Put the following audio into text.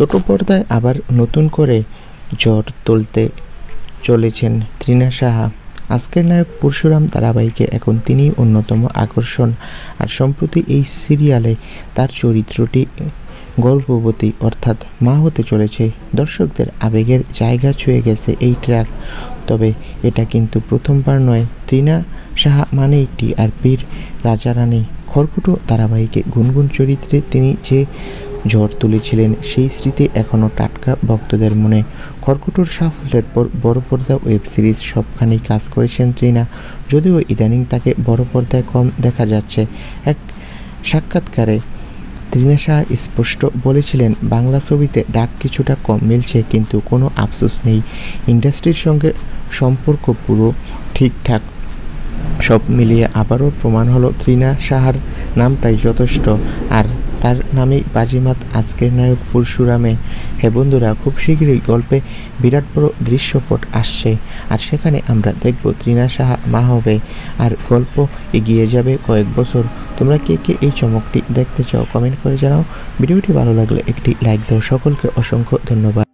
ছোট পর্দায় আবার নতুন করে ঝড় তুলতে চলেছেন তৃণা সাহা। আজকের নায়ক পরশুরাম ধারাবাহিকে এখন তিনিই অন্যতম আকর্ষণ। আর সম্প্রতি এই সিরিয়ালে তার চরিত্রটি গর্ভবতী অর্থাৎ মা হতে চলেছে। দর্শকদের আবেগের জায়গা ছুঁয়ে গেছে এই ট্র্যাক। তবে এটা কিন্তু প্রথমবার নয়। তৃণা সাহা মানেই টিআরপির রাজারানী। খড়কুটো ধারাবাহিকে গুনগুন চরিত্রে তিনি যে ঝড় তুলেছিলেন সেই স্মৃতি এখনও টাটকা ভক্তদের মনে। খড়কুটোর সাফল্যের পর বড় পর্দা ওয়েব সিরিজ সবখানেই কাজ করেছেন তৃণা, যদিও ইদানিং তাকে বড় পর্দায় কম দেখা যাচ্ছে। এক সাক্ষাৎকারে তৃণা সাহা স্পষ্ট বলেছিলেন, বাংলা ছবিতে ডাক কিছুটা কম মিলছে, কিন্তু কোনো আফসোস নেই। ইন্ডাস্ট্রির সঙ্গে সম্পর্ক পুরো ঠিকঠাক। সব মিলিয়ে আবারও প্রমাণ হলো তৃণা সাহার নামটাই যথেষ্ট, আর তার নামেই বাজিমাত আজকের নায়ক পরশুরামে। হ্যাঁ বন্ধুরা, খুব শীঘ্রই গল্পে বিরাট বড় দৃশ্যপট আসছে, আর সেখানে আমরা দেখব তৃণা সাহা মা হবে, আর গল্প এগিয়ে যাবে কয়েক বছর। তোমরা কে কে এই চমকটি দেখতে চাও কমেন্ট করে জানাও। ভিডিওটি ভালো লাগলে একটি লাইক দাও। সকলকে অসংখ্য ধন্যবাদ।